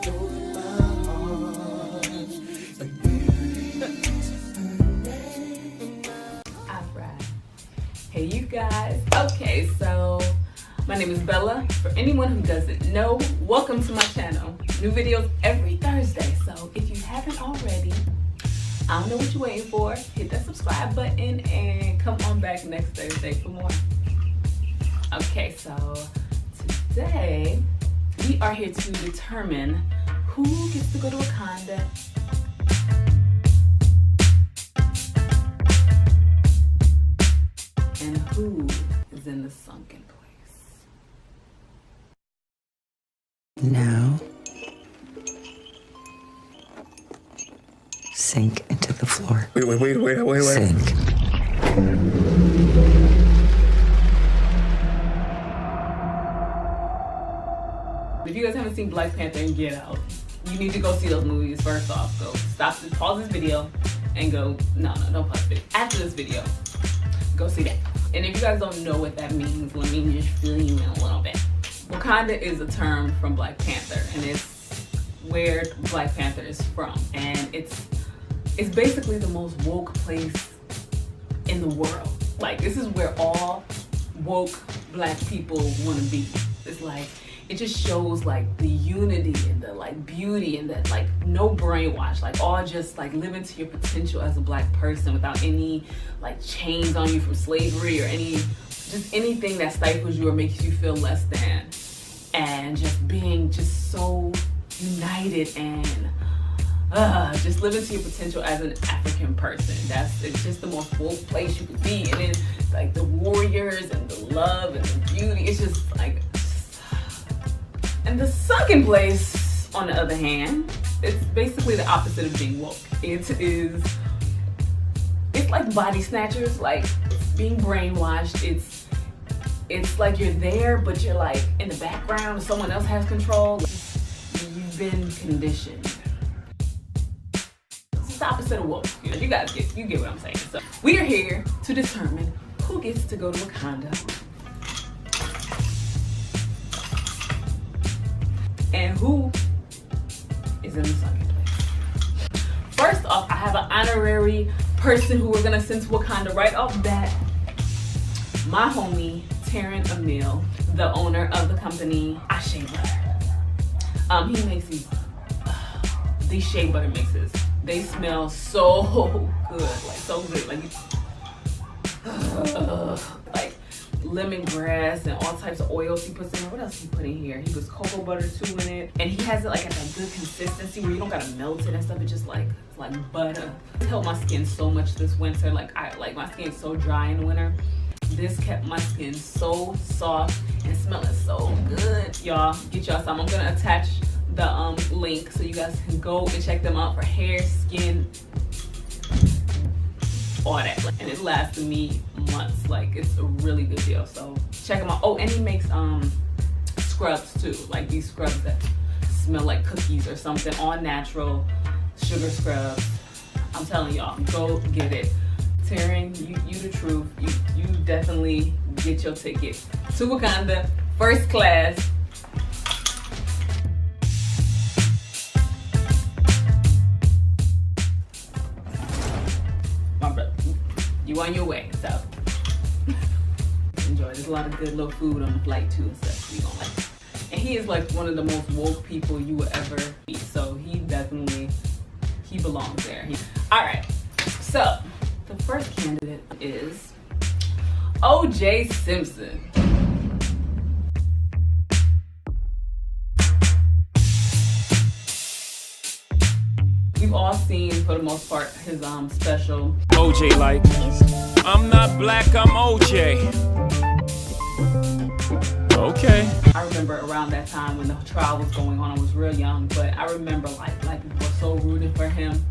Alright. Hey you guys. Okay, so my name is Bella. For anyone who doesn't know, welcome to my channel. New videos every Thursday. So if you haven't already, I don't know what you're waiting for. Hit that subscribe button and come on back next Thursday for more. Okay, so today we are here to determine who gets to go to Wakanda and who is in the sunken place. Now, sink into the floor. Wait. Sink. If you guys haven't seen Black Panther and Get Out, you need to go see those movies first off. Go pause this video and go, no, don't pause it. After this video, go see that. And if you guys don't know what that means, let me just fill you in a little bit. Wakanda is a term from Black Panther, and it's where Black Panther is from. And it's basically the most woke place in the world. Like, this is where all woke Black people want to be. It's like, it just shows like the unity and the like beauty and that like no brainwash, like all just like living to your potential as a Black person without any like chains on you from slavery or anything that stifles you or makes you feel less than, and just being just so united and just living to your potential as an African person. It's just the most woke place you could be. And then like the warriors and the love and the beauty, it's just like. And the sunken place, on the other hand, it's basically the opposite of being woke. It's like body snatchers, like being brainwashed. It's like you're there, but you're like in the background and someone else has control. You've been conditioned. It's the opposite of woke. You know, you get what I'm saying. So we are here to determine who gets to go to Wakanda and who is in the sunken place. First off, I have an honorary person who we're gonna send to Wakanda right off bat. My homie, Taryn Emil, the owner of the company Shea Butter. He makes these shea butter mixes. They smell so good, like so good, like lemongrass and all types of oils he puts in there. What else he put in here? He puts cocoa butter too in it, and he has it like at a good consistency where you don't gotta melt it and stuff. It's just like it's like butter. It's helped my skin so much this winter. Like my skin's so dry in the winter. This kept my skin so soft and smelling so good. Y'all, get y'all some. I'm gonna attach the link so you guys can go and check them out for hair, skin, all that. And it lasted me months. Like, it's a really good deal, so check them out. Oh, and he makes scrubs too, like these scrubs that smell like cookies or something, all natural sugar scrubs. I'm telling y'all, go get it. Taryn, you the truth. You definitely get your ticket to Wakanda, first class. You on your way, so enjoy. There's a lot of good little food on the flight too and stuff, so you gonna like it. And he is like one of the most woke people you will ever meet, so he belongs there. All right, so the first candidate is O.J. Simpson. We've all seen, for the most part, his special. OJ like, I'm not black, I'm OJ. Okay. I remember around that time when the trial was going on, I was real young, but I remember like people were so rooting for him.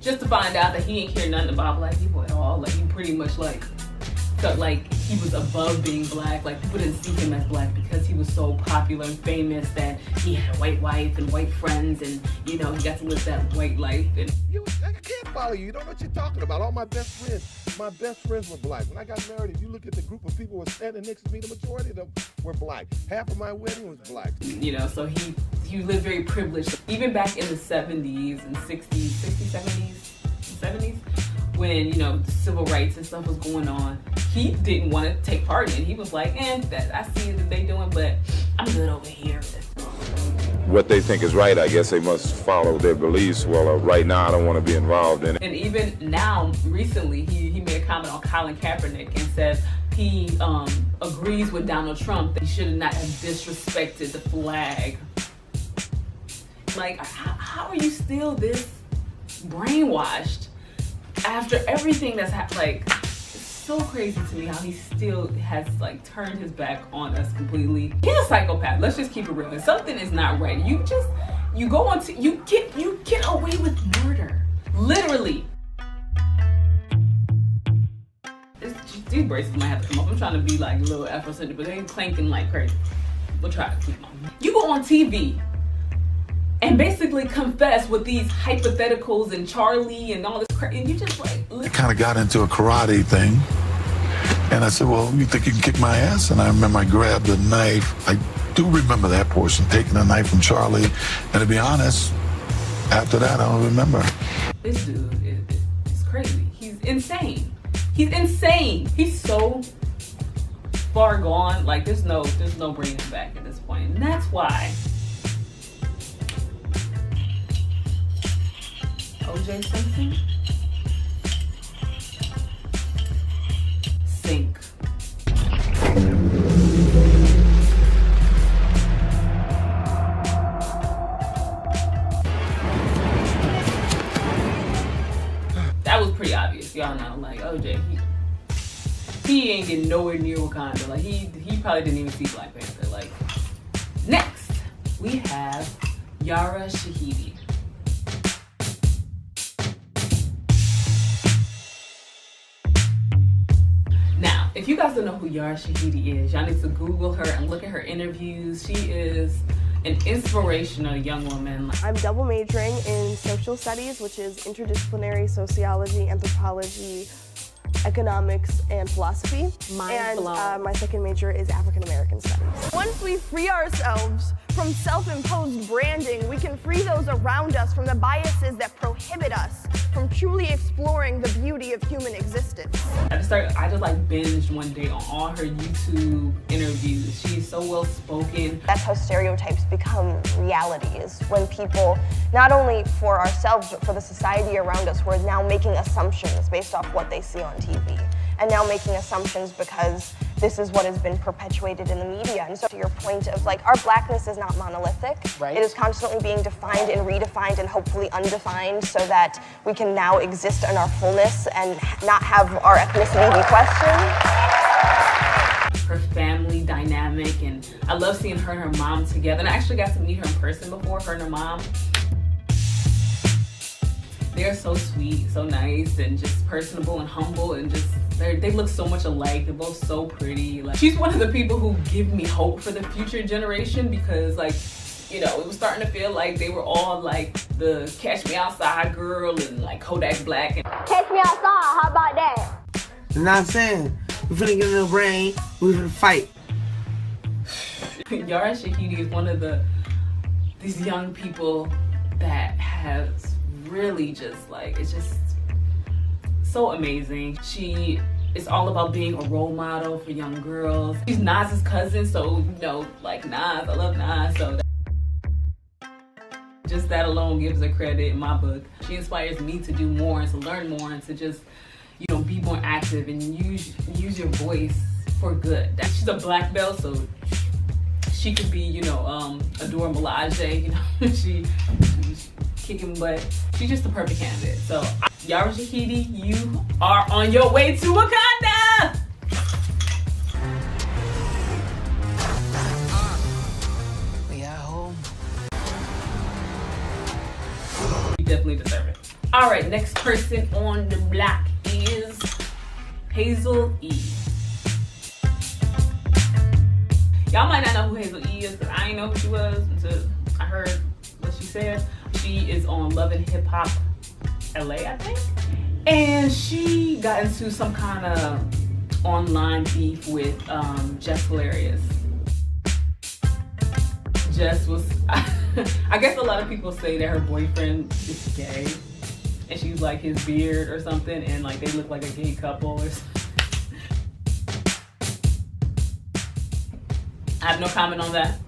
Just to find out that he didn't care nothing about Black people at all. Like, he pretty much like felt like he was above being Black. Like, people didn't see him as Black because he was so popular and famous that he had a white wife and white friends, and you know, he got to live that white life. And I can't follow you. You don't know what you're talking about. All my best friends were Black. When I got married, if you look at the group of people who were standing next to me, the majority of them were Black. Half of my wedding was Black. You know, so he he lived very privileged. Even back in the 70s and 60s, 70s, when, you know, civil rights and stuff was going on, he didn't want to take part in it. He was like, I see what they doing, but I'm good over here. What they think is right, I guess they must follow their beliefs. Well, right now I don't want to be involved in it. And even now, recently, he made a comment on Colin Kaepernick and said he agrees with Donald Trump that he should not have disrespected the flag. Like, how are you still this brainwashed after everything that's happened? Like, it's so crazy to me how he still has like turned his back on us completely. He's a psychopath. Let's just keep it real. If something is not right, you go on to you get away with murder, literally. These braces might have to come up. I'm trying to be like a little Afrocentric, but they ain't clanking like crazy. We'll try to keep them on. You go on TV and basically confess with these hypotheticals and Charlie and all this crap, and you just like I kind of got into a karate thing, and I said, well, you think you can kick my ass? And I remember I grabbed a knife. I do remember that portion, taking a knife from Charlie, and to be honest, after that, I don't remember. This dude is crazy. He's insane. He's insane. He's so far gone. Like there's no bringing him back at this point, and that's why O.J. Simpson, sink. That was pretty obvious, y'all know. Like O.J., he ain't getting nowhere near Wakanda. Like he probably didn't even see Black Panther. Like next, we have Yara Shahidi. Now, if you guys don't know who Yara Shahidi is, y'all need to Google her and look at her interviews. She is an inspirational young woman. I'm double majoring in social studies, which is interdisciplinary sociology, anthropology, economics, and philosophy. And my second major is African American studies. Once we free ourselves from self-imposed branding, we can free those around us from the biases that prohibit us from truly exploring the beauty of human existence. I just like binged one day on all her YouTube interviews. She's so well spoken. That's how stereotypes become realities, when people, not only for ourselves, but for the society around us, we're now making assumptions based off what they see on TV. And now making assumptions because this is what has been perpetuated in the media. And so to your point of like, our blackness is not monolithic. Right. It is constantly being defined and redefined and hopefully undefined so that we can now exist in our fullness and not have our ethnicity be questioned. Her family dynamic, and I love seeing her and her mom together. And I actually got to meet her in person before, her and her mom. They're so sweet, so nice, and just personable and humble, and just they look so much alike. They're both so pretty. Like, she's one of the people who give me hope for the future generation, because like, you know, it was starting to feel like they were all like the Catch Me Outside girl and like Kodak Black. And Catch Me Outside, how about that? You know what I'm saying? We're finna get in the brain, we're finna fight. Yara Shahidi is one of these young people that has really just like, it's just so amazing. She is all about being a role model for young girls. She's Nas's cousin, so you know, like Nas, I love Nas, so just that alone gives her credit in my book. She inspires me to do more and to learn more and to just, you know, be more active and use your voice for good. She's a black belt, so she could be, you know, Adora Milaje, you know, she's kicking butt. She's just the perfect candidate. So, Yara Shahidi, you are on your way to Wakanda! We at home. You definitely deserve it. All right, next person on the block is Hazel E. Y'all might not know who Hazel E is, because I didn't know who she was until I heard what she said. She is on Love and Hip Hop LA, I think. And she got into some kind of online beef with Jess Hilarious. Jess was, I guess a lot of people say that her boyfriend is gay, and she's like his beard or something, and like they look like a gay couple or something. I have no comment on that.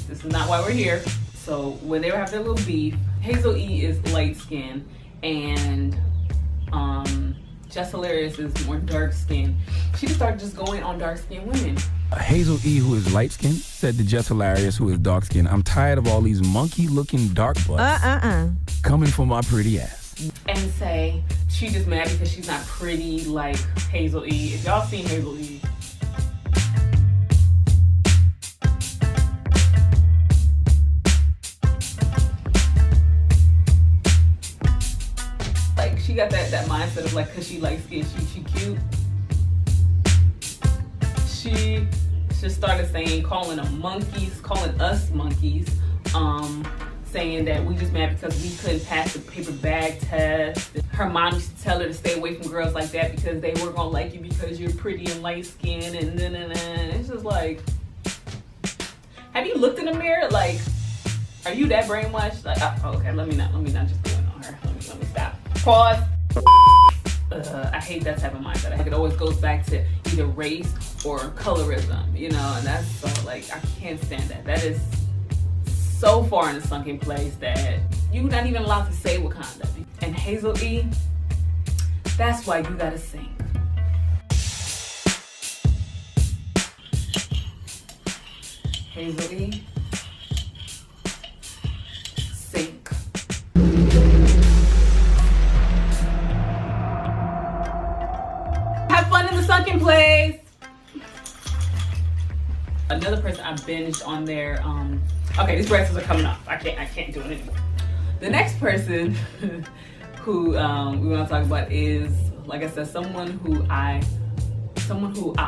This is not why we're here. So when they were having their little beef, Hazel E is light skinned and Jess Hilarious is more dark skinned. She started just going on dark skinned women. Hazel E, who is light skinned, said to Jess Hilarious, who is dark skinned, "I'm tired of all these monkey looking dark butts coming for my pretty ass." And say she just mad because she's not pretty like Hazel E. If y'all seen Hazel E, like she got that mindset of like, cause she light skinned, she cute. She just started calling them monkeys, calling us monkeys, saying that we just mad because we couldn't pass the paper bag test. Her mom used to tell her to stay away from girls like that because they weren't gonna like you because you're pretty and light skinned and then it's just like, have you looked in the mirror? Like, are you that brainwashed? Like, oh, okay, let me not just go in on her. Let me stop. Pause. I hate that type of mindset. I think it always goes back to either race or colorism, you know, and that's so like, I can't stand that. That is so far in a sunken place that you're not even allowed to say Wakanda. And Hazel E, that's why you gotta sing. Hazel E, sink. Have fun in the sunken place. Another person I binged on their okay, these bracelets are coming off. I can't do it anymore. The next person who we want to talk about is, like I said, someone who I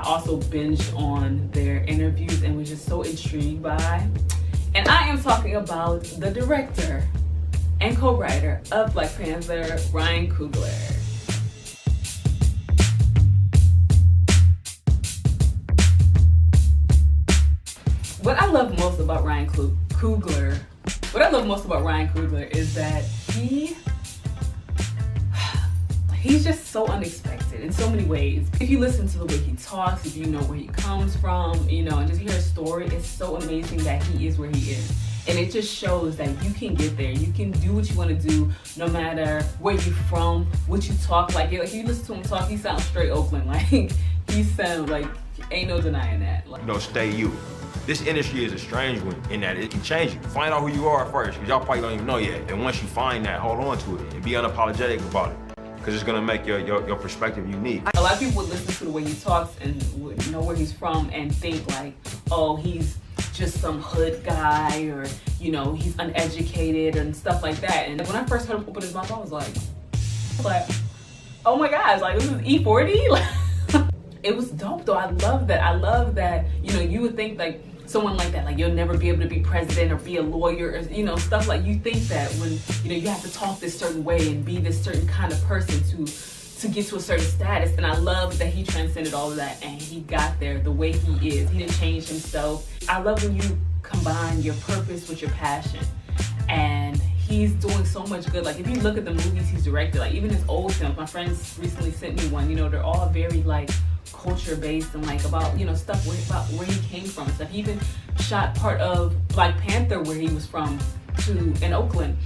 also binged on their interviews and was just so intrigued by. And I am talking about the director and co-writer of Black Panther, Ryan Coogler. What I love most about Ryan Coogler is that he's just so unexpected in so many ways. If you listen to the way he talks, if you know where he comes from, you know, and just hear his story, it's so amazing that he is where he is. And it just shows that you can get there. You can do what you want to do no matter where you're from, what you talk like. If you listen to him talk, he sounds straight Oakland. Like, he sounds like, ain't no denying that. Like, stay you. This industry is a strange one in that it can change you. Find out who you are first, because y'all probably don't even know yet. And once you find that, hold on to it and be unapologetic about it, because it's gonna make your perspective unique. A lot of people would listen to the way he talks and would know where he's from and think like, oh, he's just some hood guy, or, you know, he's uneducated and stuff like that. And when I first heard him open his mouth, I was like, oh my gosh, like, this is E40? Like, it was dope though. I love that, you know, you would think like someone like that, like you'll never be able to be president or be a lawyer, or, you know, stuff like, you think that when, you know, you have to talk this certain way and be this certain kind of person to get to a certain status. And I love that he transcended all of that and he got there the way he is. He didn't change himself. I love when you combine your purpose with your passion. And he's doing so much good. Like, if you look at the movies he's directed, like even his old films, my friends recently sent me one, you know, they're all very like culture based and like about, you know, stuff about where he came from and stuff. He even shot part of Black Panther where he was from in Oakland.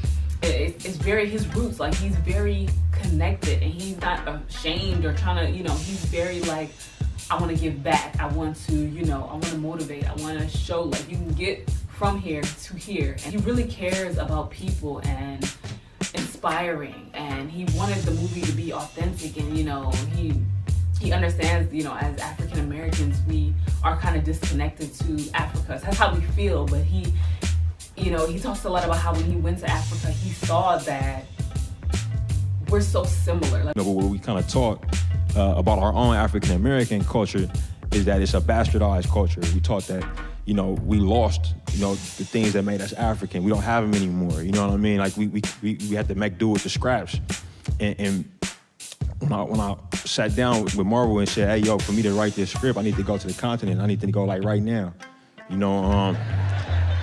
It's very his roots. Like, he's very connected and he's not ashamed or trying to, you know, he's very like, I want to give back. I want to, you know, I want to motivate. I want to show like you can get from here to here. And he really cares about people and inspiring. And he wanted the movie to be authentic. And, you know, he understands, you know, as African Americans, we are kind of disconnected to Africa. That's how we feel. But he, you know, he talks a lot about how when he went to Africa, he saw that we're so similar. Like, what we kind of taught about our own African American culture is that it's a bastardized culture. We taught that, you know, we lost, you know, the things that made us African. We don't have them anymore. You know what I mean? Like, we had to make do with the scraps. And when I sat down with Marvel and said, hey, yo, for me to write this script, I need to go to the continent. I need to go like right now. You know,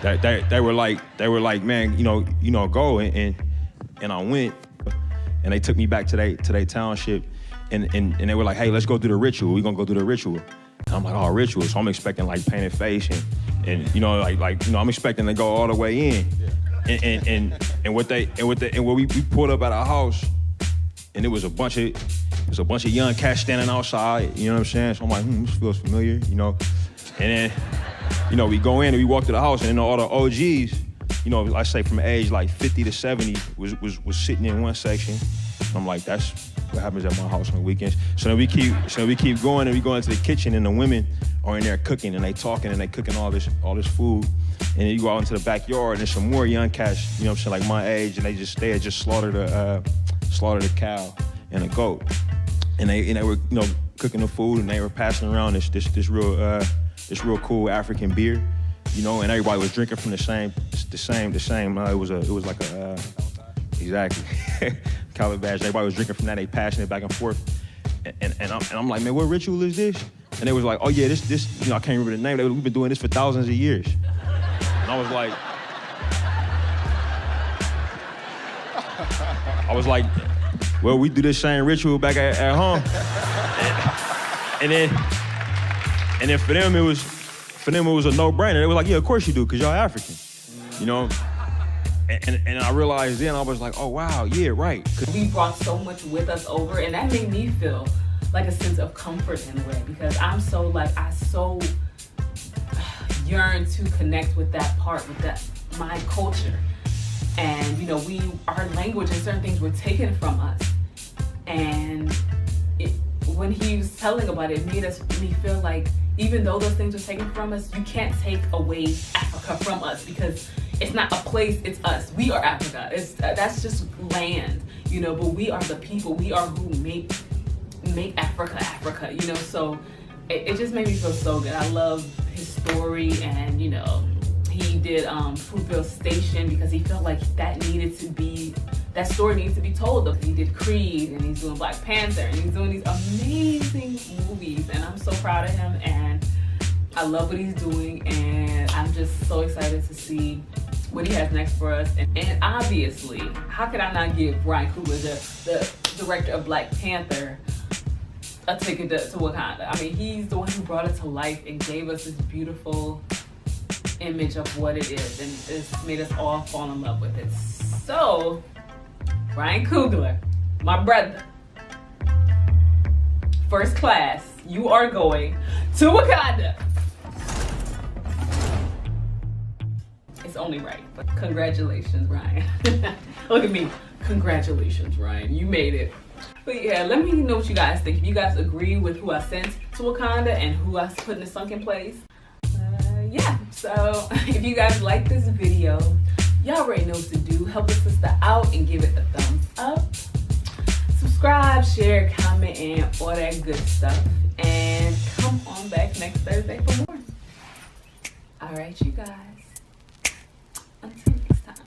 They were like, man, go, and I went, and they took me back to their township, and they were like, hey, let's go do the ritual. We're gonna go do the ritual. And I'm like, oh, ritual. So I'm expecting like painted face and I'm expecting to go all the way in. And what we pulled up at our house, and it was a bunch of young cats standing outside, you know what I'm saying? So I'm like, this feels familiar, And then, we go in and we walk to the house, and then all the OGs, I say from age like 50 to 70 was sitting in one section. And I'm like, that's what happens at my house on the weekends. So then we keep going, and we go into the kitchen, and the women are in there cooking, and they talking, and they cooking all this food. And then you go out into the backyard, and there's some more young cats, like my age, and they had just slaughtered a cow and a goat. And they were, cooking the food, and they were passing around this real cool African beer, and everybody was drinking from the same. It was like a exactly calabash. Everybody was drinking from that. They passing it back and forth, and I'm like, man, what ritual is this? And they was like, oh yeah, this I can't remember the name. We've been doing this for thousands of years. And I was like, well, we do this same ritual back at home. And then for them it was a no-brainer. They were like, yeah, of course you do, because y'all African, And I realized then, I was like, oh wow, yeah, right. We brought so much with us over, and that made me feel like a sense of comfort in a way, because I so yearn to connect with that part, with my culture. And our language and certain things were taken from us. And when he was telling about it, it made me feel like even though those things were taken from us, you can't take away Africa from us, because it's not a place, it's us. We are Africa. That's just land, but we are the people. We are who make Africa, so it just made me feel so good. I love his story, and he did Fruitville Station because he felt like that story needs to be told. He did Creed, and he's doing Black Panther, and he's doing these amazing movies, and I'm so proud of him, and I love what he's doing, and I'm just so excited to see what he has next for us. And obviously, how could I not give Ryan Coogler, the director of Black Panther, a ticket to Wakanda? I mean, he's the one who brought it to life and gave us this beautiful image of what it is, and it's made us all fall in love with it. So, Ryan Coogler, my brother, first class, you are going to Wakanda. It's only right, but congratulations, Ryan. Look at me. Congratulations, Ryan. You made it. But yeah, let me know what you guys think. If you guys agree with who I sent to Wakanda and who I put in the Sunken place. Yeah, so if you guys like this video, y'all already know what to do. Help a sister out and give it a thumbs up. Subscribe, share, comment, and all that good stuff. And come on back next Thursday for more. All right, you guys. Until next time.